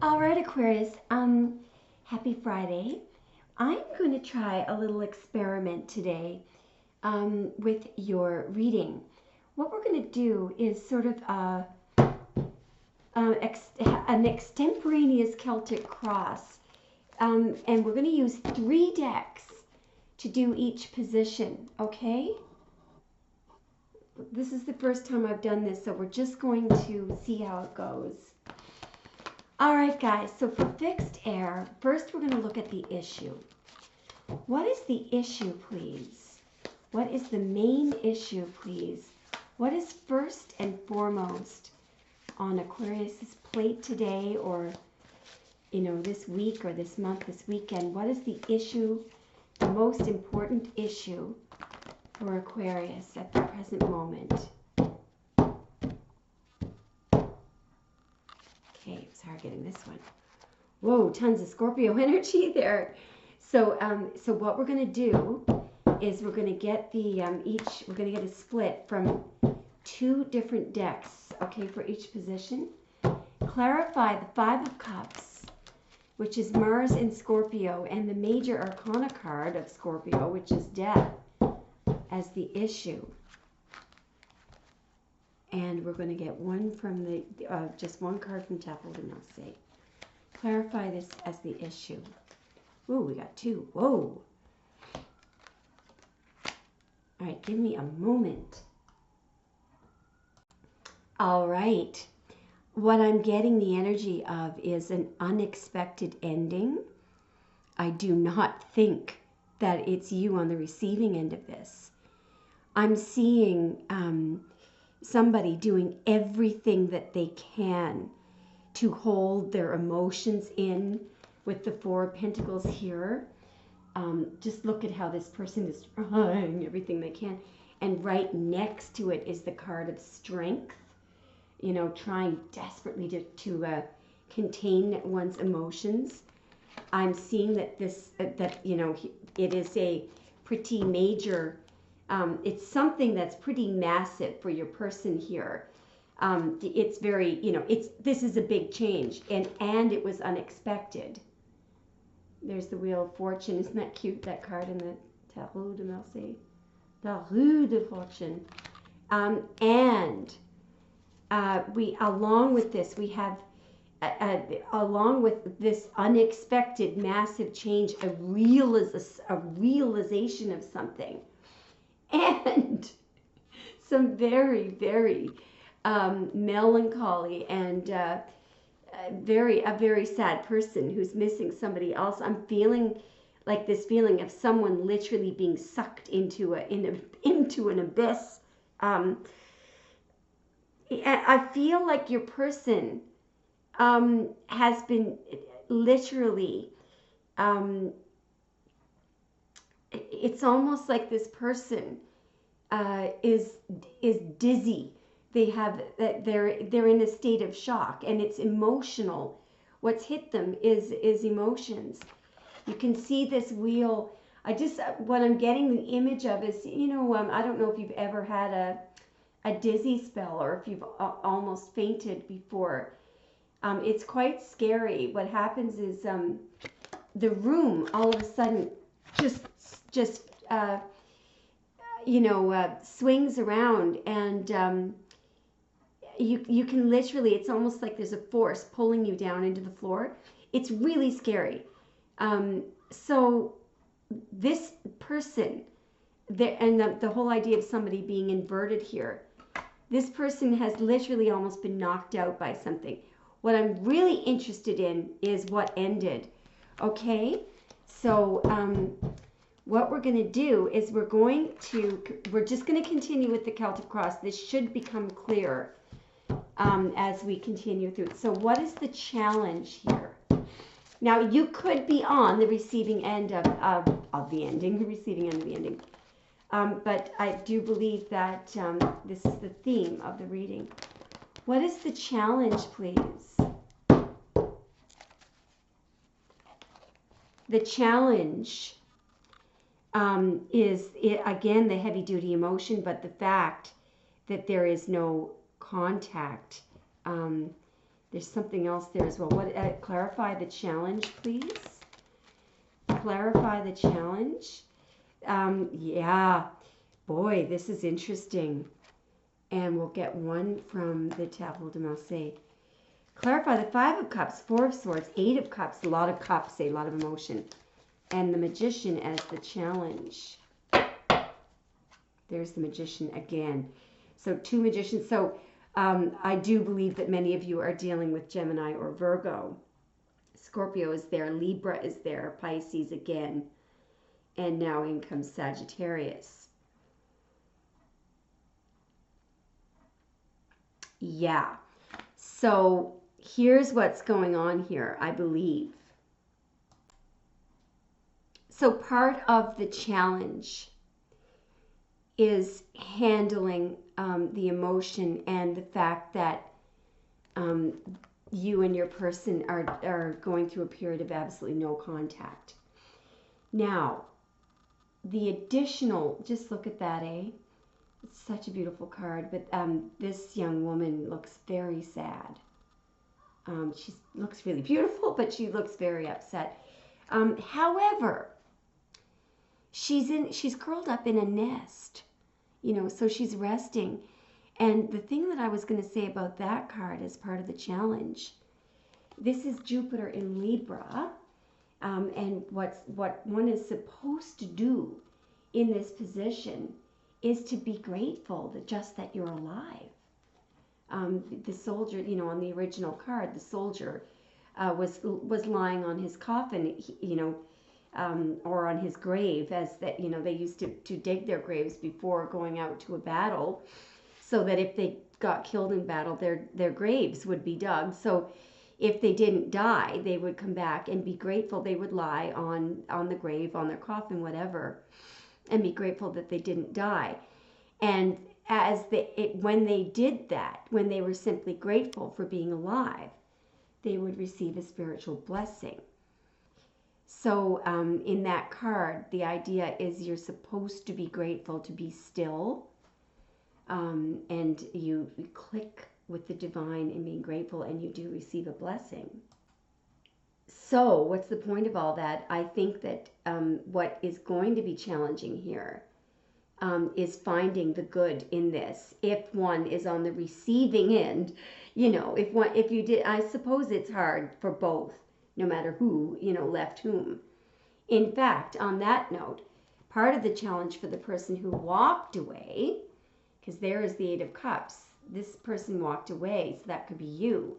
All right, Aquarius. Happy Friday. I'm going to try a little experiment today with your reading. What we're going to do is sort of an extemporaneous Celtic cross, and we're going to use 3 decks to do each position. Okay? This is the first time I've done this, so we're just going to see how it goes. All right, guys, so for fixed air, first we're going to look at the issue. What is the issue, please? What is the main issue, please? What is first and foremost on Aquarius's plate today, or, this week or this month, this weekend? What is the issue, the most important issue for Aquarius at the present moment? Okay, sorry, getting this one. Whoa, tons of Scorpio energy there. So what we're going to do is we're going to get we're going to get a split from 2 different decks, okay, for each position. Clarify the 5 of Cups, which is Mars in Scorpio, and the major arcana card of Scorpio, which is Death, as the issue. And we're going to get one from the, just one card from Temple de Marseille. Clarify this as the issue. Ooh, we got 2. Whoa. All right, give me a moment. All right. What I'm getting the energy of is an unexpected ending. I do not think that it's you on the receiving end of this. I'm seeing somebody doing everything that they can to hold their emotions in with the 4 of Pentacles here. Just look at how this person is trying everything they can. And right next to it is the card of Strength. Trying desperately to contain one's emotions. I'm seeing that it is a pretty major, it's something that's pretty massive for your person here. It's very, this is a big change, and it was unexpected. There's the Wheel of Fortune. Isn't that cute, that card in the Tarot de Marseille? Tarot de Fortune. Along with this, we have, along with this unexpected massive change, a realization of something. And some very, very melancholy and a very sad person who's missing somebody else. I'm feeling like this feeling of someone literally being sucked into an abyss. I feel like your person has been literally, it's almost like this person is dizzy. They're in a state of shock, and it's emotional. What's hit them is emotions. You can see this wheel. What I'm getting the image of is, I don't know if you've ever had a dizzy spell, or if you've almost fainted before. It's quite scary. What happens is the room all of a sudden just swings around, and you can literally, it's almost like there's a force pulling you down into the floor. It's really scary. So this person, and the whole idea of somebody being inverted here, this person has literally almost been knocked out by something. What I'm really interested in is what ended. Okay? So what we're going to do is we're just going to continue with the Celtic Cross. This should become clearer as we continue through it. So what is the challenge here? Now, you could be on the receiving end of the ending, the receiving end of the ending. But I do believe that this is the theme of the reading. What is the challenge, please? The challenge is, again, the heavy-duty emotion, but the fact that there is no contact There's something else there as well. What? Clarify the challenge, please. Clarify the challenge. Yeah, boy, this is interesting. And we'll get one from the Tableau de Marseille. Clarify the Five of Cups, Four of Swords, Eight of Cups, a lot of cups, a lot of emotion. And the Magician as the challenge. There's the Magician again. So two Magicians. So I do believe that many of you are dealing with Gemini or Virgo. Scorpio is there, Libra is there, Pisces again, and now in comes Sagittarius. Yeah, so here's what's going on here, I believe. So part of the challenge is handling the emotion and the fact that you and your person are going through a period of absolutely no contact. Now, the additional, just look at that, eh? It's such a beautiful card, but this young woman looks very sad. She looks really beautiful, but she looks very upset. However, she's curled up in a nest, you know, so she's resting. And the thing that I was going to say about that card as part of the challenge, this is Jupiter in Libra, and what one is supposed to do in this position is to be grateful that you're alive. The soldier, you know, on the original card, the soldier was lying on his coffin, you know, or on his grave, as that, you know, they used to dig their graves before going out to a battle, so that if they got killed in battle, their graves would be dug. So if they didn't die, they would come back and be grateful. They would lie on the grave, on their coffin, whatever, and be grateful that they didn't die. And when they did that, when they were simply grateful for being alive, they would receive a spiritual blessing. So in that card, the idea is you're supposed to be grateful, to be still, and you click with the divine and being grateful, and you do receive a blessing. So what's the point of all that? I think that what is going to be challenging here is finding the good in this. If one is on the receiving end, you know, if you did, I suppose it's hard for both, no matter who, you know, left whom. In fact, on that note, part of the challenge for the person who walked away, because there is the Eight of Cups, this person walked away, so that could be you.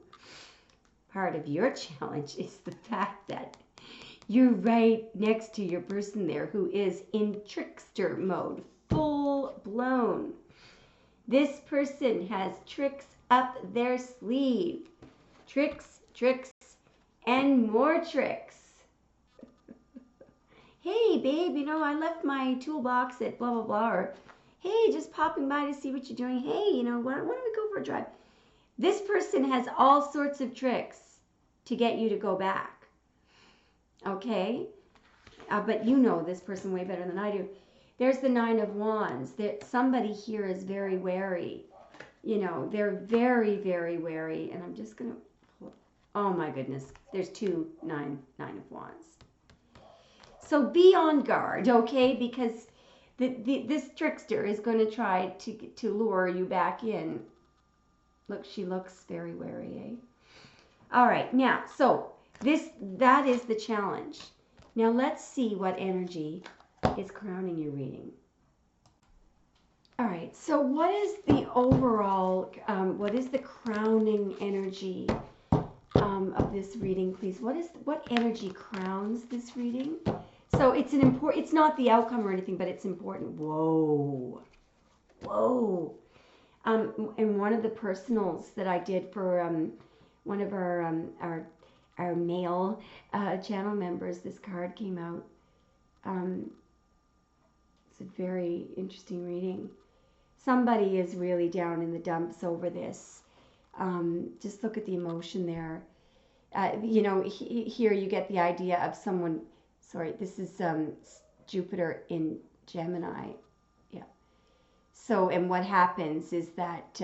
Part of your challenge is the fact that you're right next to your person there who is in trickster mode, full blown. This person has tricks up their sleeve. Tricks, tricks, and more tricks. Hey, babe, you know, I left my toolbox at blah, blah, blah. Or, hey, just popping by to see what you're doing. Hey, you know, why don't we go for a drive? This person has all sorts of tricks to get you to go back. Okay? But you know this person way better than I do. There's the Nine of Wands. Somebody here is very wary. You know, they're very, very wary. And I'm just going to... Oh, my goodness. There's two Nine of Wands. So be on guard, okay? Because this trickster is going to try to lure you back in. Look, she looks very wary, eh? All right, now, so that is the challenge. Now let's see what energy is crowning your reading. All right, so what is the overall, what is the crowning energy of this reading, please? What energy crowns this reading? So it's not the outcome or anything, but it's important. Whoa. Whoa. And one of the personals that I did for one of our male channel members, this card came out. It's a very interesting reading. Somebody is really down in the dumps over this. Just look at the emotion there. You know, here you get the idea of someone. Sorry, this is Jupiter in Gemini. Yeah. So, and what happens is that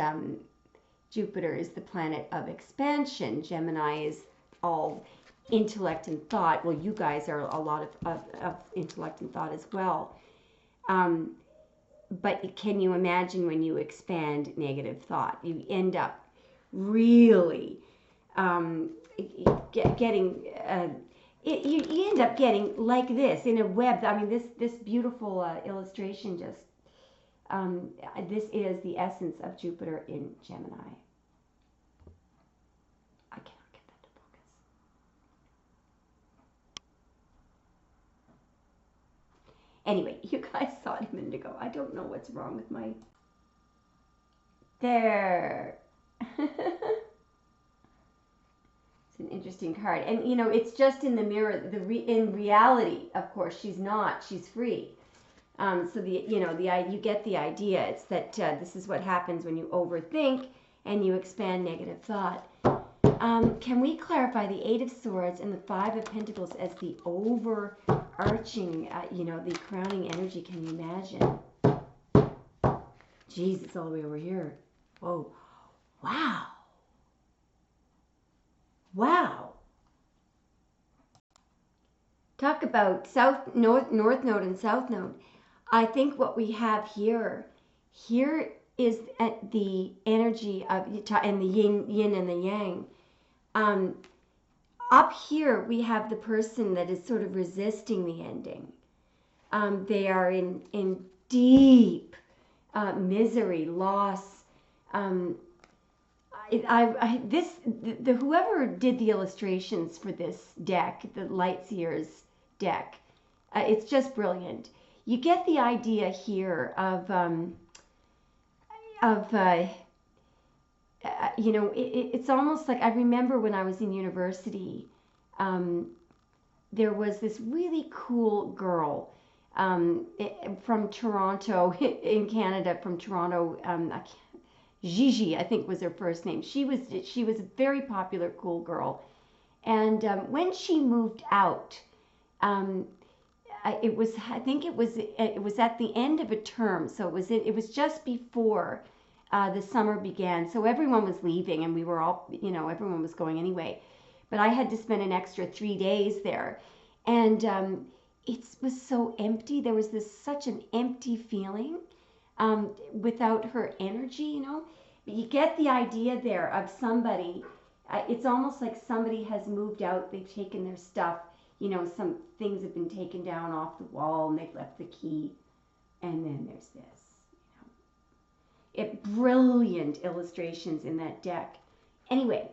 Jupiter is the planet of expansion. Gemini is all intellect and thought. Well, you guys are a lot of intellect and thought as well. But can you imagine when you expand negative thought? You end up really getting... you end up getting like this in a web. I mean, this beautiful illustration just... this is the essence of Jupiter in Gemini. I cannot get that to focus. Anyway, you guys saw it a minute ago. I don't know what's wrong with my... There. It's an interesting card. And, you know, it's just in the mirror. In reality, of course, she's not. She's free. So you get the idea. It's that this is what happens when you overthink and you expand negative thought. Can we clarify the Eight of Swords and the Five of Pentacles as the overarching, the crowning energy? Can you imagine? Jeez, it's all the way over here. Whoa. Wow. Wow. Talk about north node and south node. I think what we have here is the energy of, and the yin and the yang. Up here we have the person that is sort of resisting the ending. They are in deep misery, loss. Whoever did the illustrations for this deck, the Lightseers deck, it's just brilliant. You get the idea here of it's almost like, I remember when I was in university, there was this really cool girl from Toronto, in Canada, from Toronto. Gigi, I think was her first name. She was a very popular, cool girl. And when she moved out, it was at the end of a term, so it was just before the summer began. So everyone was leaving, and we were all, everyone was going anyway. But I had to spend an extra 3 days there, and it was so empty. There was such an empty feeling without her energy, But you get the idea there of somebody. It's almost like somebody has moved out. They've taken their stuff. Some things have been taken down off the wall, and they've left the key. And then there's this. Brilliant illustrations in that deck. Anyway,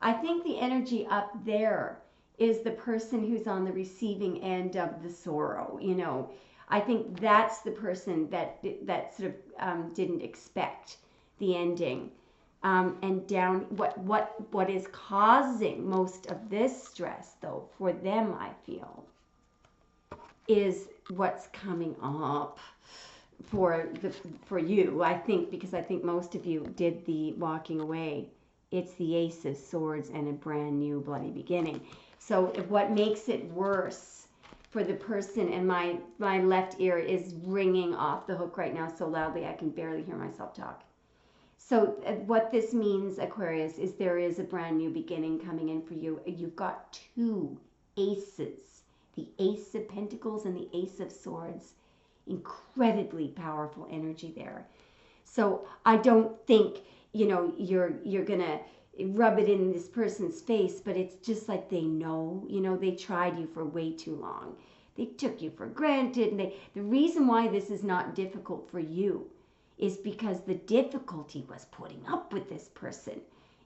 I think the energy up there is the person who's on the receiving end of the sorrow. I think that's the person that sort of didn't expect the ending. And down, what is causing most of this stress, though, for them, I feel, is what's coming up for you. I think, because I think most of you did the walking away. It's the Ace of Swords and a brand new bloody beginning. So what makes it worse for the person, and my left ear is ringing off the hook right now so loudly I can barely hear myself talk. So what this means, Aquarius, is there is a brand new beginning coming in for you. You've got two aces, the Ace of Pentacles and the Ace of Swords. Incredibly powerful energy there. So I don't think, you're going to rub it in this person's face, but it's just like they know, they tried you for way too long. They took you for granted. And the reason why this is not difficult for you is because the difficulty was putting up with this person.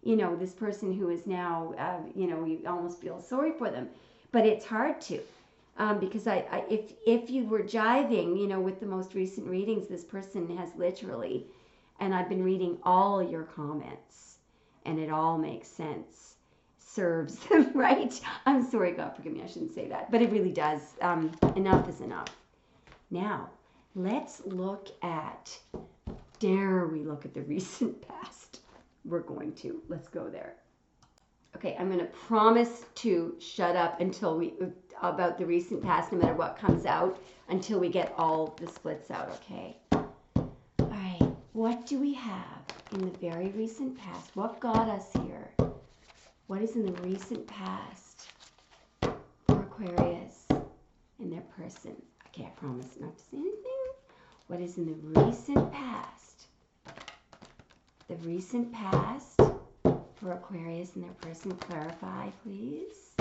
This person who is now, you almost feel sorry for them. But it's hard to, because if you were jiving, with the most recent readings, this person has literally, and I've been reading all your comments, and it all makes sense, serves them right. I'm sorry, God forgive me, I shouldn't say that, but it really does. Enough is enough. Now, let's look at, dare we look at the recent past? We're going to. Let's go there. Okay, I'm going to promise to shut up about the recent past, no matter what comes out, until we get all the splits out, okay? All right, what do we have in the very recent past? What got us here? What is in the recent past for Aquarius and their person? Okay, I promise not to say anything. What is in the recent past? The recent past for Aquarius and their person. Clarify, please.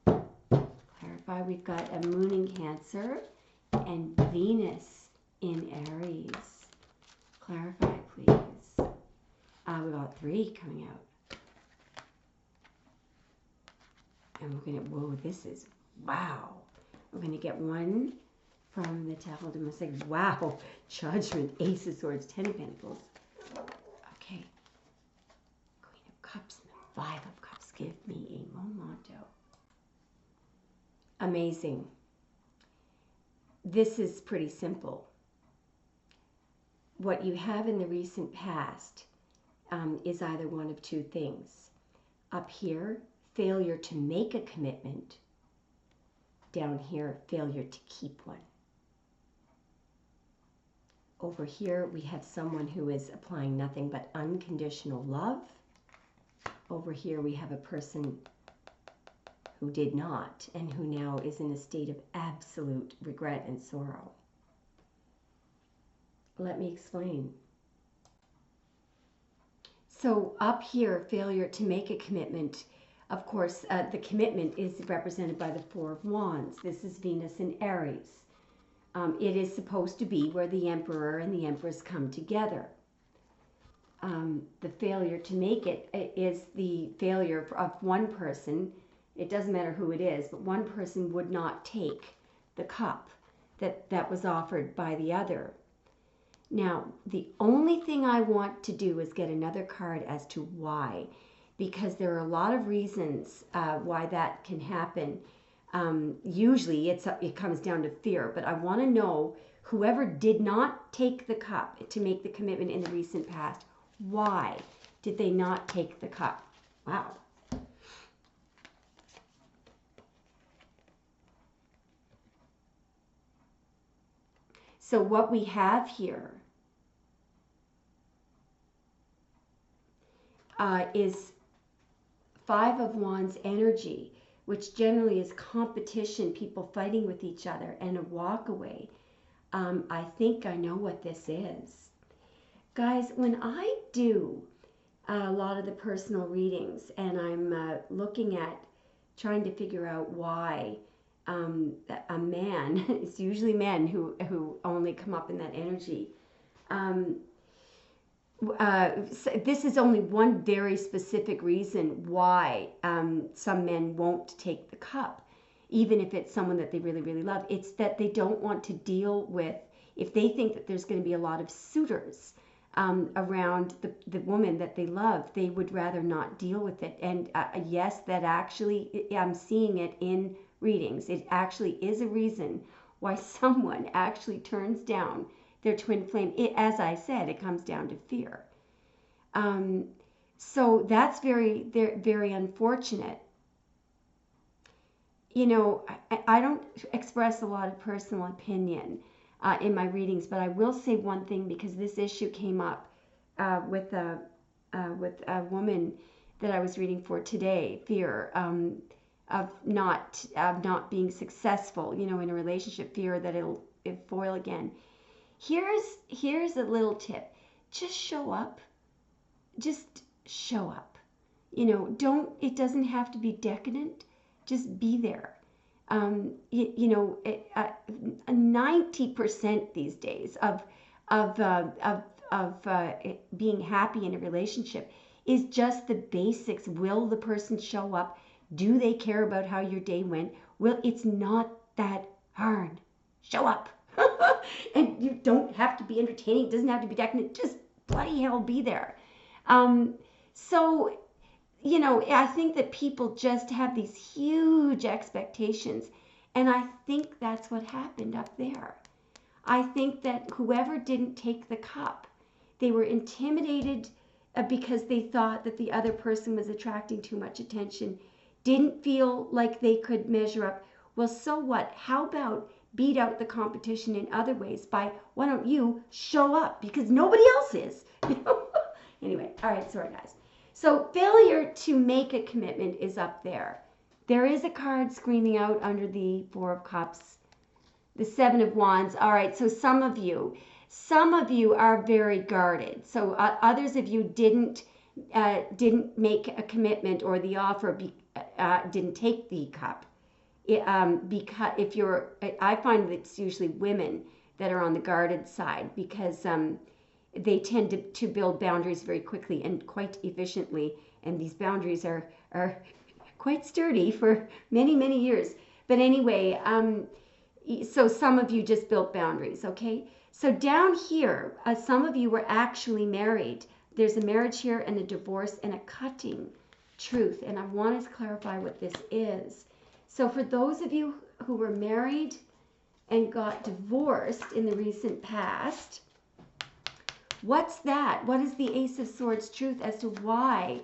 Clarify. We've got a moon in Cancer and Venus in Aries. Clarify, please. We got 3 coming out. And we're going to, whoa, this is, wow. We're going to get 1 from the Tarot de Message. Wow. Judgment, Ace of Swords, 10 of Pentacles. Okay. Queen of Cups and the 5 of Cups. Give me a momento. Amazing. This is pretty simple. What you have in the recent past is either one of 2 things. Up here, failure to make a commitment. Down here, failure to keep one. Over here, we have someone who is applying nothing but unconditional love. Over here, we have a person who did not and who now is in a state of absolute regret and sorrow. Let me explain. So up here, failure to make a commitment. Of course, the commitment is represented by the 4 of Wands. This is Venus in Aries. It is supposed to be where the Emperor and the Empress come together. The failure to make it is the failure of one person. It doesn't matter who it is, but one person would not take the cup that was offered by the other. Now, the only thing I want to do is get another card as to why, because there are a lot of reasons why that can happen. Usually it comes down to fear, but I want to know whoever did not take the cup to make the commitment in the recent past, why did they not take the cup? Wow. So what we have here is 5 of Wands energy, which generally is competition, people fighting with each other, and a walk away. I think I know what this is. Guys, when I do a lot of the personal readings and I'm looking at trying to figure out why a man, it's usually men who only come up in that energy, this is only one very specific reason why some men won't take the cup, even if it's someone that they really, really love. It's that they don't want to deal with, if they think that there's going to be a lot of suitors around the woman that they love, they would rather not deal with it. And yes, that actually, I'm seeing it in readings. It actually is a reason why someone actually turns down their twin flame. As I said, it comes down to fear. So that's very, very unfortunate. You know, I don't express a lot of personal opinion in my readings, but I will say one thing, because this issue came up with a woman that I was reading for today. Fear of not being successful, you know, in a relationship. Fear that it'll foil again. Here's a little tip. Just show up. Just show up. You know, it doesn't have to be decadent. Just be there. 90% these days of being happy in a relationship is just the basics. Will the person show up? Do they care about how your day went? Well, it's not that hard. Show up. And you don't have to be entertaining. It doesn't have to be decadent. Just bloody hell be there. So, you know, I think that people just have these huge expectations. And I think that's what happened up there. I think that whoever didn't take the cup, they were intimidated because they thought that the other person was attracting too much attention, didn't feel like they could measure up. Well, so what? How about beat out the competition in other ways by, why don't you show up? Because nobody else is. Anyway, all right, sorry guys. So failure to make a commitment is up there. There is a card screaming out under the Four of Cups, the Seven of Wands. All right, so some of you are very guarded. So others of you didn't make a commitment, or the offer didn't take the cup. Because if you're, I find that it's usually women that are on the guarded side, because they tend to build boundaries very quickly and quite efficiently, and these boundaries are quite sturdy for many, many years. But anyway, so some of you just built boundaries, okay? So down here, some of you were actually married. There's a marriage here and a divorce and a cutting truth, and I want to clarify what this is. So for those of you who were married and got divorced in the recent past, what's that? What is the Ace of Swords truth as to why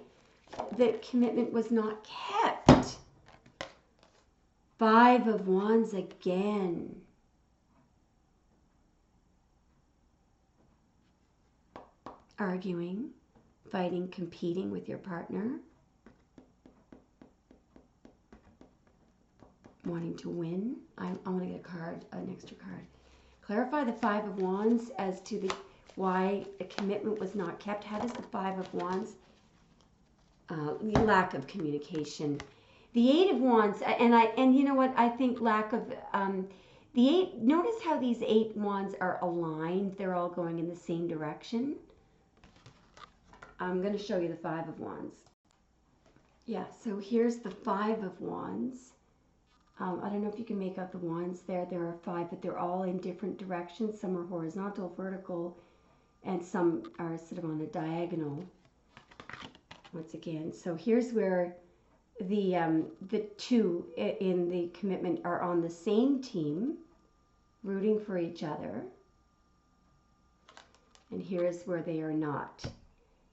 the commitment was not kept? Five of Wands again. Arguing, fighting, competing with your partner. Wanting to win. I want to get a card, an extra card. Clarify the Five of Wands as to why a commitment was not kept. How does the Five of Wands? Lack of communication. The Eight of Wands, and you know what? I think lack of the eight. Notice how these 8 wands are aligned. They're all going in the same direction. I'm going to show you the Five of Wands. Yeah. So here's the Five of Wands. I don't know if you can make out the wands there. There are 5, but they're all in different directions. Some are horizontal, vertical, and some are sort of on a diagonal. Once again, so here's where the two in the commitment are on the same team, rooting for each other. And here's where they are not.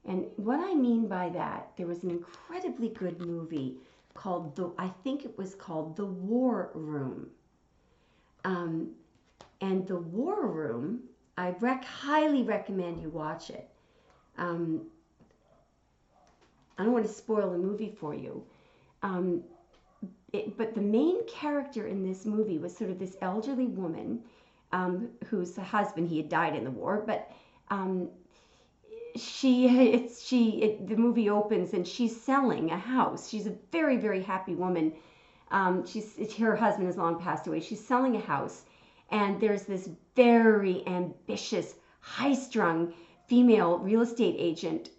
And what I mean by that, there was an incredibly good movie called I think it was called The War Room. And The War Room, I highly recommend you watch it. I don't want to spoil the movie for you. But the main character in this movie was sort of this elderly woman whose husband, he had died in the war, but the movie opens and she's selling a house. She's a very, very happy woman. Her husband has long passed away. She's selling a house, and there's this very ambitious, high-strung female real estate agent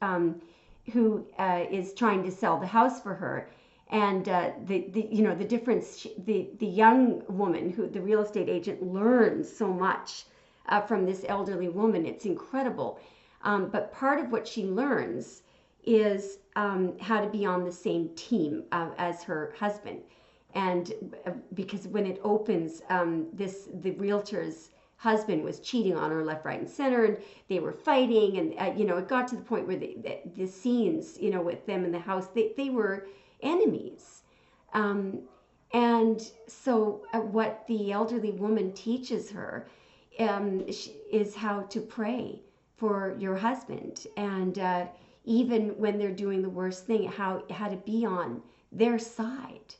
who is trying to sell the house for her. And the difference, the young woman, who the real estate agent, learns so much from this elderly woman. It's incredible. But part of what she learns is how to be on the same team as her husband. And because when it opens, the realtor's husband was cheating on her left, right, and center, and they were fighting. And, it got to the point where the scenes, with them in the house, they were enemies. And so what the elderly woman teaches her is how to pray for your husband, and even when they're doing the worst thing, how to be on their side.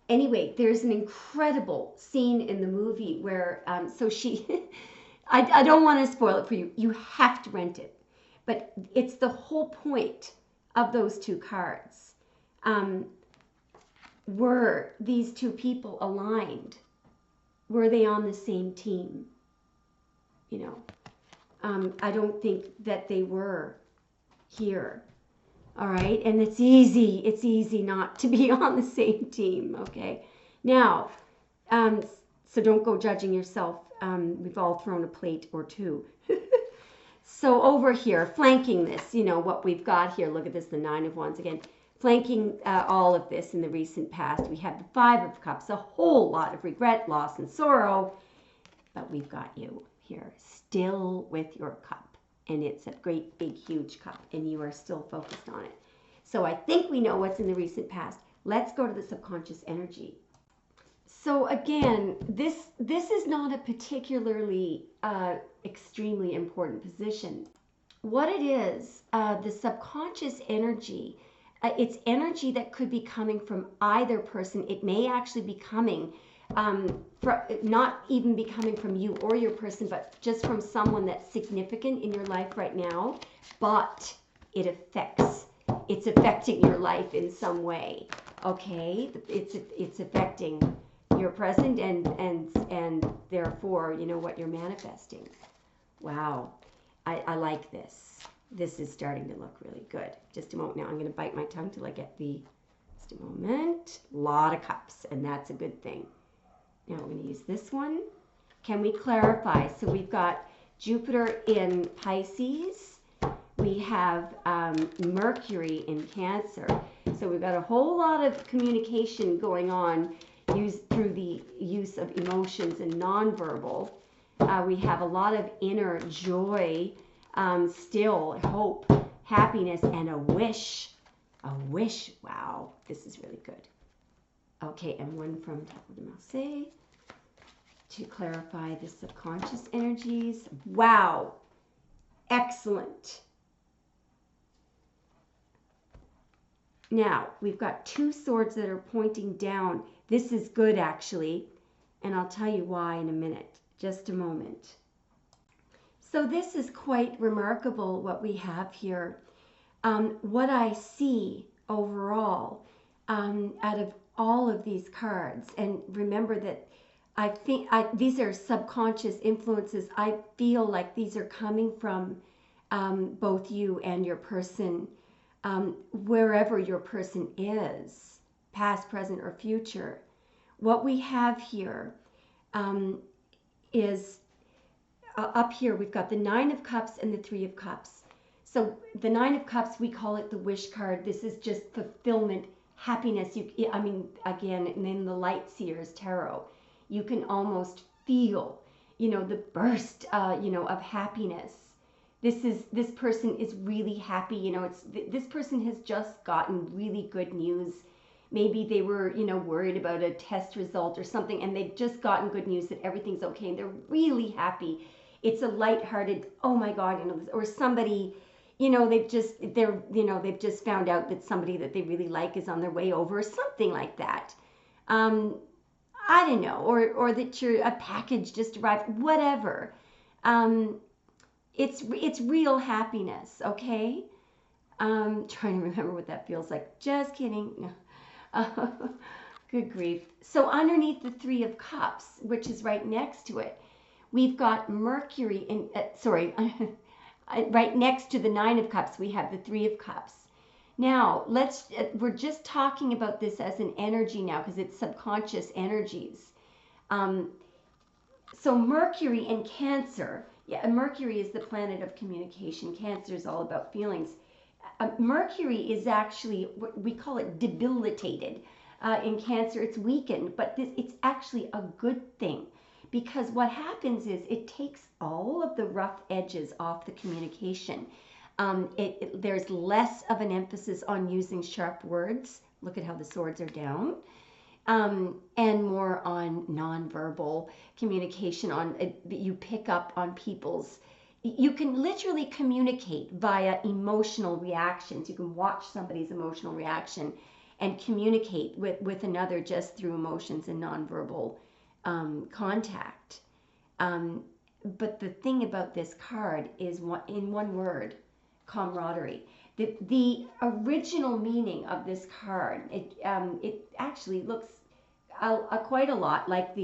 Anyway, there's an incredible scene in the movie where so she I don't want to spoil it for you. You have to rent it, but it's the whole point of those 2 cards. Were these 2 people aligned? Were they on the same team? I don't think that they were here. All right. And it's easy not to be on the same team. Okay. Now, so don't go judging yourself. We've all thrown a plate or 2. So over here, flanking this, what we've got here. Look at this, the 9 of Wands again. Flanking all of this in the recent past, we have the 5 of Cups, a whole lot of regret, loss, and sorrow. But we've got you here, still with your cup. And it's a great, big, huge cup, and you are still focused on it. So I think we know what's in the recent past. Let's go to the subconscious energy. So again, this is not a particularly extremely important positions. What it is, the subconscious energy, it's energy that could be coming from either person. It may actually be coming not even be coming from you or your person, but just from someone that's significant in your life right now, but it's affecting your life in some way. Okay, it's affecting your present and therefore, you know, what you're manifesting. Wow, I like this. This is starting to look really good. Just a moment now. I'm going to bite my tongue till I get the. Just a moment. A lot of cups, and that's a good thing. Now we're going to use this one. Can we clarify? So we've got Jupiter in Pisces. We have Mercury in Cancer. So we've got a whole lot of communication going on through the use of emotions and nonverbal. We have a lot of inner joy, still hope, happiness, and a wish. A wish. Wow, this is really good. Okay, and one from Top of the Marseille to clarify the subconscious energies. Wow, excellent. Now, we've got two swords that are pointing down. This is good, actually, and I'll tell you why in a minute. Just a moment. So this is quite remarkable what we have here. What I see overall out of all of these cards, and remember that I think these are subconscious influences. I feel like these are coming from both you and your person, wherever your person is, past, present, or future. What we have here is up here we've got the Nine of Cups and the Three of Cups. So the Nine of Cups, we call it the wish card. This is just fulfillment, happiness. Again, and in the Light Seers Tarot, you can almost feel, the burst, of happiness. This person is really happy. This person has just gotten really good news. Maybe they were, worried about a test result or something, and they've just gotten good news that everything's okay, and they're really happy. It's a lighthearted, oh my God, or somebody, they've just found out that somebody that they really like is on their way over, or something like that. I don't know, or that a package just arrived, whatever. It's real happiness, okay? Trying to remember what that feels like. Just kidding. No. Good grief. So underneath the Three of Cups, which is right next to it, we've got Mercury in, right next to the Nine of Cups, we have the Three of Cups. Now, we're just talking about this as an energy now because it's subconscious energies. So Mercury in Cancer, Mercury is the planet of communication. Cancer is all about feelings. Mercury is actually, we call it debilitated. In Cancer, it's weakened, but it's actually a good thing because what happens is it takes all of the rough edges off the communication. There's less of an emphasis on using sharp words. Look at how the swords are down. And more on nonverbal communication. You pick up on people's. You can literally communicate via emotional reactions. You can watch somebody's emotional reaction and communicate with another just through emotions and nonverbal contact. But the thing about this card is, in one word, camaraderie. The original meaning of this card, it actually looks quite a lot like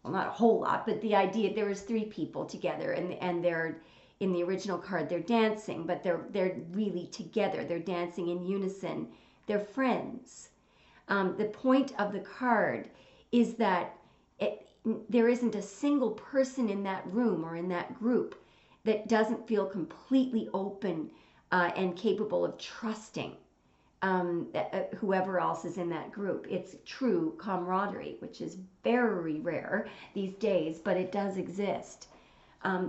not a whole lot, but the idea there was three people together, and they're in the original card they're dancing, but they're really together. They're dancing in unison. They're friends. The point of the card is that there isn't a single person in that room or in that group that doesn't feel completely open and capable of trusting whoever else is in that group. It's true camaraderie, which is very rare these days, but it does exist.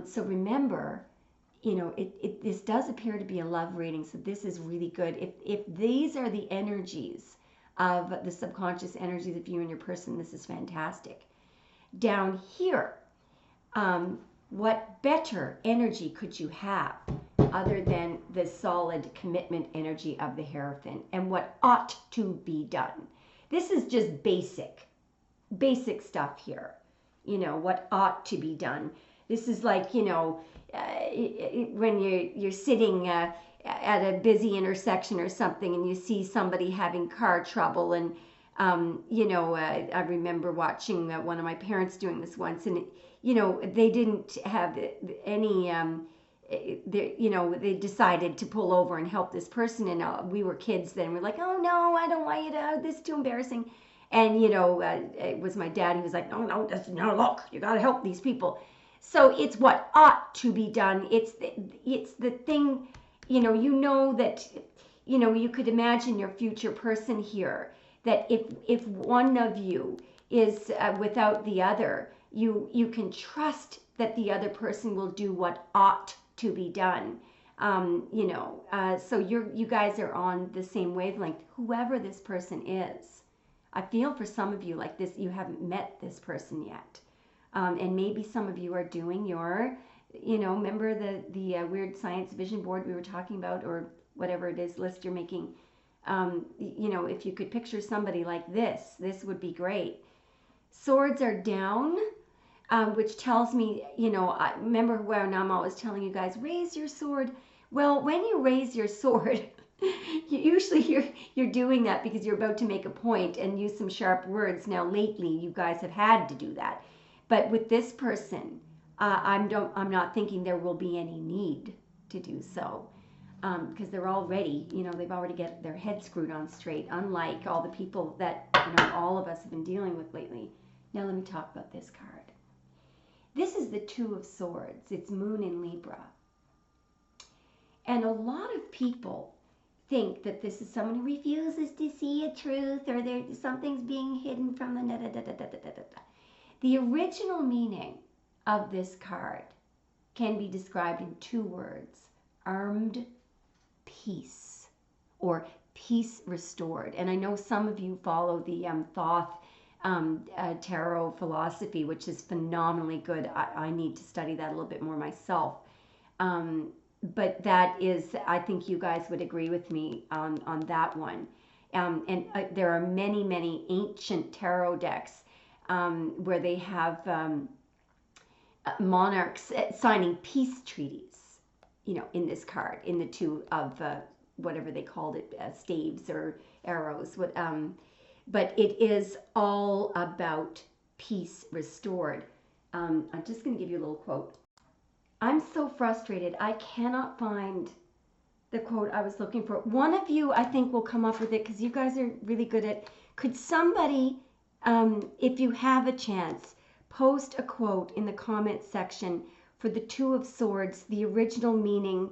So remember, this does appear to be a love reading, so this is really good. If these are the energies of the subconscious energies of you and your person, this is fantastic. Down here, what better energy could you have other than the solid commitment energy of the Hierophant and what ought to be done? This is just basic stuff here. You know, what ought to be done. This is like, you know, when you're sitting at a busy intersection or something and you see somebody having car trouble, and you know, I remember watching one of my parents doing this once, and you know, they didn't have any you know, they decided to pull over and help this person, and we were kids then. We're like, oh no, I don't want you to, this is too embarrassing. And you know, it was my dad. He was like, no, no, look, you got to help these people. So it's what ought to be done. It's the thing, you know that, you know, you could imagine your future person here, that if one of you is without the other, you can trust that the other person will do what ought to be done. You know, so you guys are on the same wavelength, whoever this person is. I feel for some of you like this, you haven't met this person yet. And maybe some of you are doing your, you know, remember the weird science vision board we were talking about, or whatever it is, list you're making. You know, if you could picture somebody like this would be great. Swords are down, which tells me, you know, I remember when I'm always telling you guys, raise your sword. Well, when you raise your sword, usually you're doing that because you're about to make a point and use some sharp words. Now lately you guys have had to do that, but with this person, I'm not thinking there will be any need to do so, because they're already, you know, they've already got their head screwed on straight, unlike all the people that, you know, all of us have been dealing with lately. Now let me talk about this card. This is the Two of Swords. It's Moon in Libra. And a lot of people think that this is someone who refuses to see a truth, or something's being hidden from the da-da-da-da-da-da-da. The original meaning of this card can be described in two words: armed peace, or peace restored. And I know some of you follow the Thoth tarot philosophy, which is phenomenally good. I need to study that a little bit more myself. But that is, I think you guys would agree with me on that one. And there are many ancient tarot decks where they have monarchs signing peace treaties, you know, in this card, in the two of whatever they called it, staves or arrows. But it is all about peace restored. I'm just going to give you a little quote. I'm so frustrated. I cannot find the quote I was looking for. One of you, I think, will come up with it because you guys are really good at. Could somebody, if you have a chance, post a quote in the comment section for the Two of Swords, the original meaning?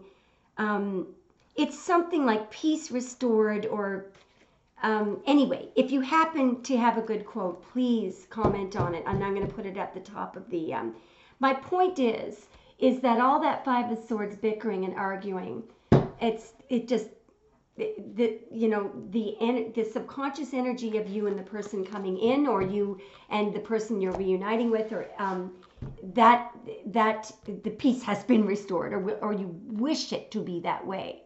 It's something like peace restored, or anyway, if you happen to have a good quote, please comment on it, and I'm going to put it at the top of the. My point is that all that Five of Swords bickering and arguing, the subconscious energy of you and the person coming in, or you and the person you're reuniting with, or that the peace has been restored, or you wish it to be that way.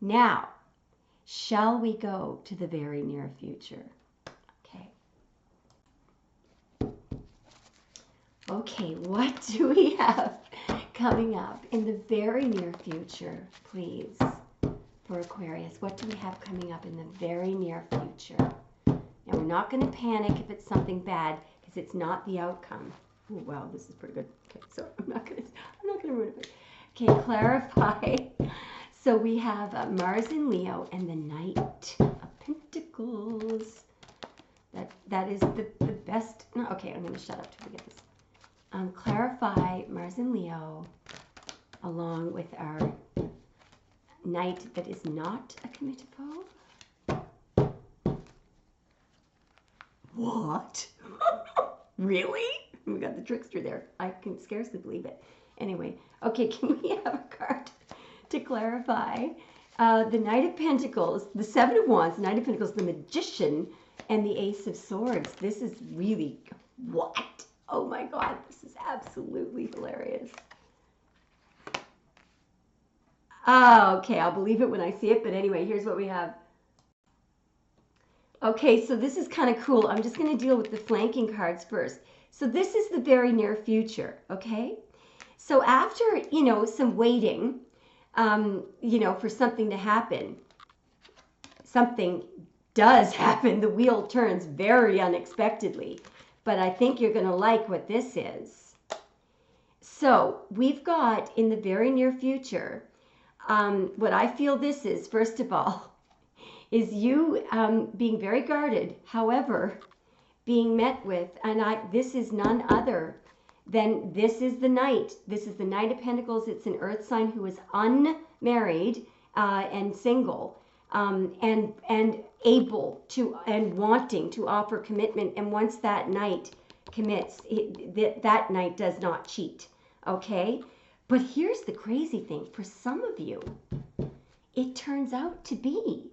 Now, shall we go to the very near future? Okay, what do we have coming up in the very near future, please, for Aquarius? What do we have coming up in the very near future? Now, we're not going to panic if it's something bad, because it's not the outcome. Oh, wow, this is pretty good. Okay, so I'm not going to ruin it. Okay, clarify. So we have Mars in Leo and the Knight of Pentacles. That is the best. No, okay, I'm going to shut up to forget this. Clarify Mars in Leo along with our Knight that is not a committable. What? Really? We got the trickster there. I can scarcely believe it. Anyway, okay, can we have a card to clarify? The Knight of Pentacles, the Seven of Wands, Knight of Pentacles, the Magician, and the Ace of Swords. This is really, what? Oh my God, this is absolutely hilarious. Okay, I'll believe it when I see it, but anyway, here's what we have. Okay, so this is kind of cool. I'm just going to deal with the flanking cards first. So this is the very near future, okay? So after, some waiting, for something to happen, something does happen. The wheel turns very unexpectedly, but I think you're going to like what this is. So we've got in the very near future, what I feel this is, first of all, is you being very guarded, however, being met with, and this is none other than, this is the Knight. This is the Knight of Pentacles. It's an earth sign who is unmarried and single, and able to and wanting to offer commitment. And once that Knight commits, that Knight does not cheat, okay? But here's the crazy thing. For some of you, it turns out to be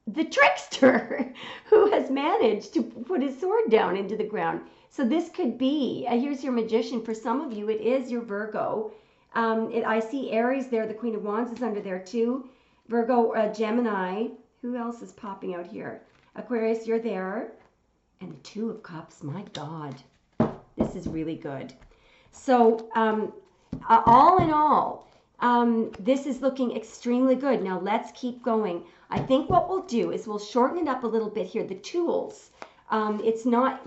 the trickster who has managed to put his sword down into the ground. So this could be, here's your Magician. For some of you, it is your Virgo. I see Aries there. The Queen of Wands is under there too. Virgo, Gemini. Who else is popping out here? Aquarius, you're there. And the Two of Cups. My God. This is really good. So all in all, this is looking extremely good. Now let's keep going. I think what we'll do is we'll shorten it up a little bit here. The tools, it's not,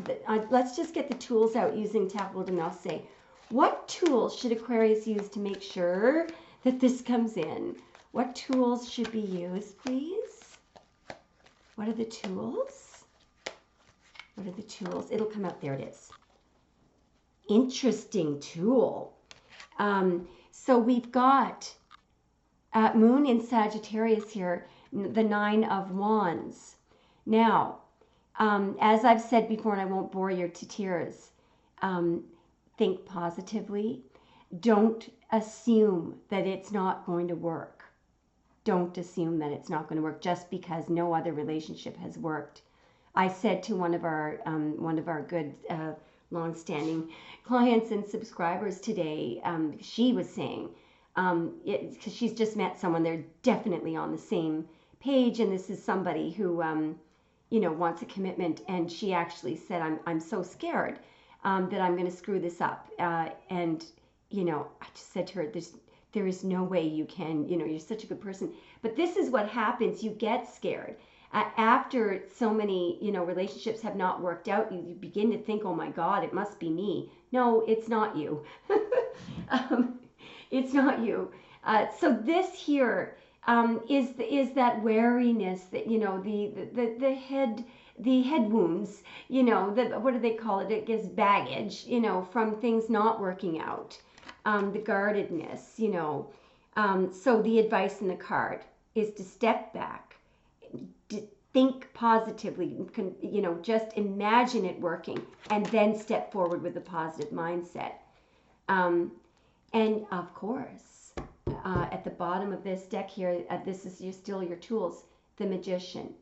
let's just get the tools out using Tableau de Marseille. What tools should Aquarius use to make sure that this comes in? What tools should be used, please? What are the tools? What are the tools? It'll come up. There it is. Interesting tool. So we've got Moon in Sagittarius here, the Nine of Wands. Now, as I've said before, and I won't bore you to tears, think positively. Don't assume that it's not going to work. Don't assume that it's not going to work just because no other relationship has worked. I said to one of our good long-standing clients and subscribers today, she was saying, because she's just met someone, they're definitely on the same page, and this is somebody who wants a commitment, and she actually said, I'm so scared that I'm going to screw this up, and I just said to her, there is no way you can, you're such a good person. But this is what happens. You get scared. After so many, relationships have not worked out, you begin to think, oh my God, it must be me. No, it's not you. It's not you. So this here is that wariness that, the head wounds, what do they call it? It gives baggage, from things not working out. The guardedness, so the advice in the card is to step back, think positively, just imagine it working, and then step forward with a positive mindset. And of course, at the bottom of this deck here, this is still your tools, the Magician.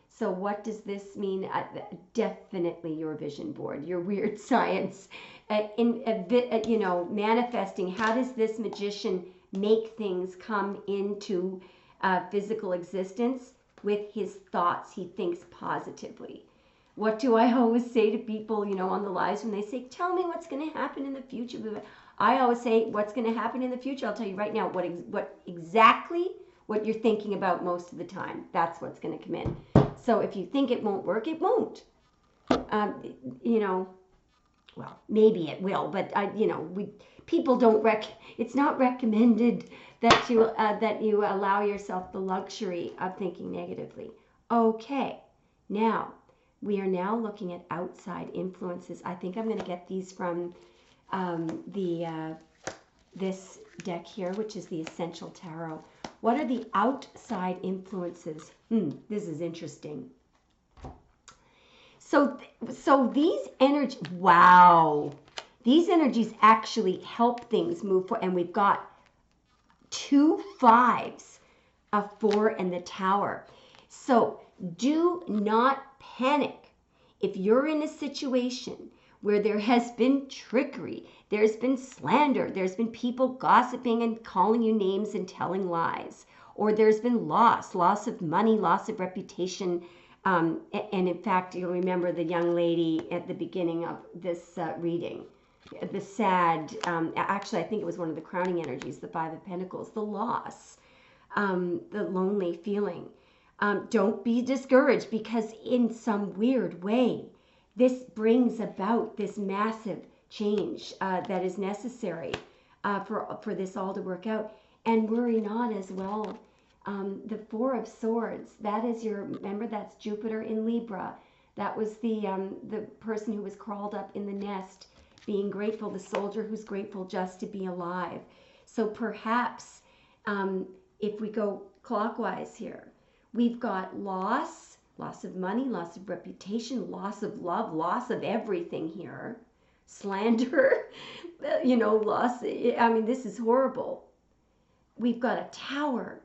So what does this mean? Definitely your vision board, your weird science, manifesting. How does this Magician make things come into physical existence? With his thoughts. He thinks positively. What do I always say to people, on the lives when they say, tell me what's going to happen in the future? I always say, what's going to happen in the future? I'll tell you right now what exactly what you're thinking about most of the time. That's what's going to come in. So if you think it won't work, it won't. Well, maybe it will, but people don't it's not recommended that you allow yourself the luxury of thinking negatively. Okay, now we are now looking at outside influences. I think I'm going to get these from this deck here, which is the Essential Tarot. What are the outside influences? This is interesting. So these energies, wow, these energies actually help things move forward. And we've got 2 5s, a 4, and the Tower. So do not panic. If you're in a situation where there has been trickery, there's been slander, there's been people gossiping and calling you names and telling lies, or there's been loss of money, loss of reputation. And in fact, you'll remember the young lady at the beginning of this reading, the sad, actually, I think it was one of the crowning energies, the Five of Pentacles, the loss, the lonely feeling. Don't be discouraged, because in some weird way, this brings about this massive change that is necessary for this all to work out. And worry not as well. The Four of Swords, that is remember, that's Jupiter in Libra. That was the person who was crawled up in the nest, being grateful, the soldier who's grateful just to be alive. So perhaps if we go clockwise here, we've got loss of money, loss of reputation, loss of love, loss of everything here, slander, loss. I mean, this is horrible. We've got a Tower,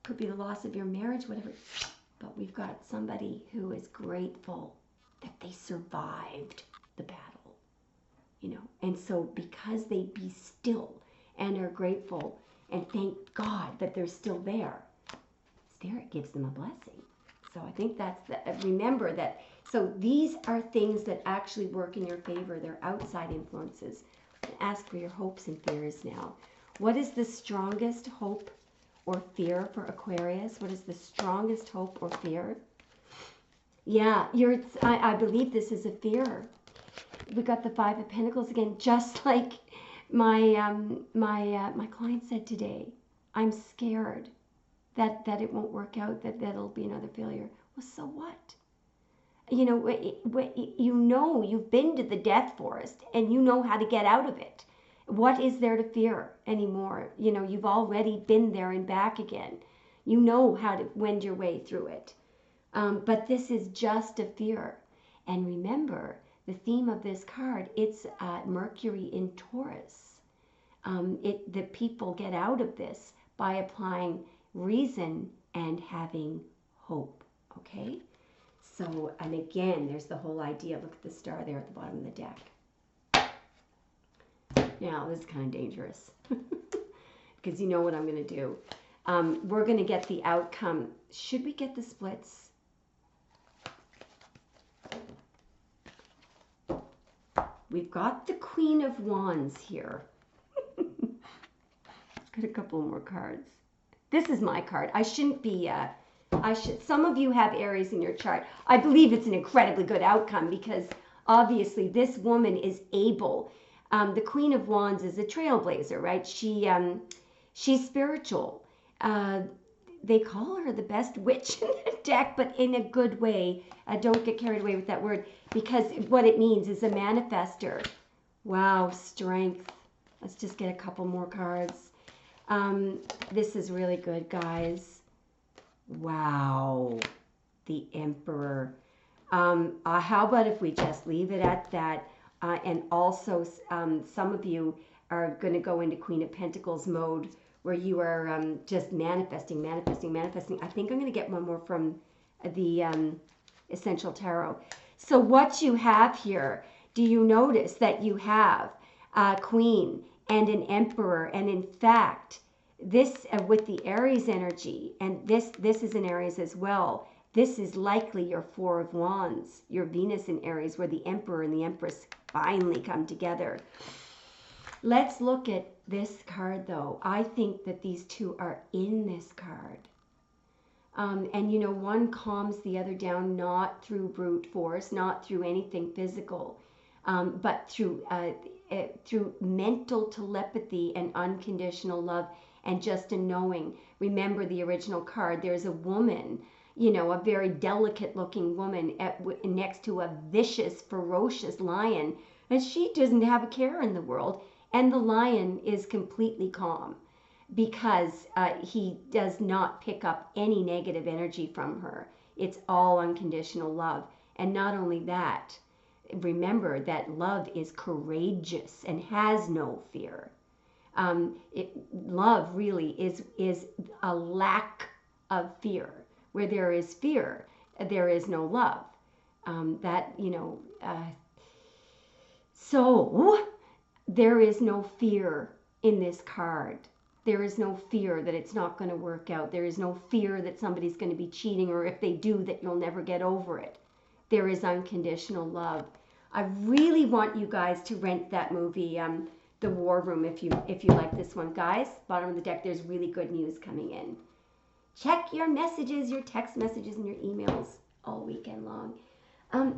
could be the loss of your marriage, whatever. But we've got somebody who is grateful that they survived the battle, And so because they be still and are grateful and thank God that they're still there, Spirit gives them a blessing. So I think remember that. So these are things that actually work in your favor. They're outside influences. Ask for your hopes and fears now. What is the strongest hope or fear for Aquarius? What is the strongest hope or fear? Yeah, I believe this is a fear. We got the Five of Pentacles again, just like my client said today. I'm scared that it won't work out, that it'll be another failure. Well, so what? You've been to the death forest and you know how to get out of it. What is there to fear anymore? You've already been there and back again. You know how to wend your way through it. But this is just a fear. And remember, the theme of this card, it's Mercury in Taurus. The people get out of this by applying reason and having hope. Okay? So, and again, there's the whole idea. Look at the star there at the bottom of the deck. Now, this is kind of dangerous because you know what I'm going to do. We're going to get the outcome. Should we get the splits? We've got the Queen of Wands here. Got a couple more cards. This is my card. I shouldn't be... Some of you have Aries in your chart. I believe it's an incredibly good outcome because obviously this woman is able... the Queen of Wands is a trailblazer, right? She's spiritual. They call her the best witch in the deck, but in a good way. Don't get carried away with that word, because what it means is a manifester. Wow, strength. Let's just get a couple more cards. This is really good, guys. Wow, the Emperor. How about if we just leave it at that? And also, some of you are going to go into Queen of Pentacles mode where you are just manifesting. I think I'm going to get one more from the Essential Tarot. So what you have here, do you notice that you have a Queen and an Emperor? And in fact, this with the Aries energy, and this is in Aries as well, this is likely your Four of Wands, your Venus in Aries, where the Emperor and the Empress finally come together. Let's look at this card, though. I think that these two are in this card. And, one calms the other down, not through brute force, not through anything physical, but through mental telepathy and unconditional love and just a knowing. Remember the original card. There's a woman, a very delicate looking woman next to a vicious, ferocious lion, and she doesn't have a care in the world. And the lion is completely calm because he does not pick up any negative energy from her. It's all unconditional love. And not only that, remember that love is courageous and has no fear. Love really is a lack of fear. Where there is fear, there is no love. So there is no fear in this card. There is no fear that it's not going to work out. There is no fear that somebody's going to be cheating, or if they do, that you'll never get over it. There is unconditional love. I really want you guys to rent that movie, The War Room, if you like this one. Guys, bottom of the deck, there's really good news coming in. Check your messages, your text messages, and your emails all weekend long.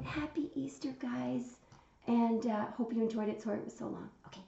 Happy Easter, guys, and hope you enjoyed it. Sorry it was so long. Okay.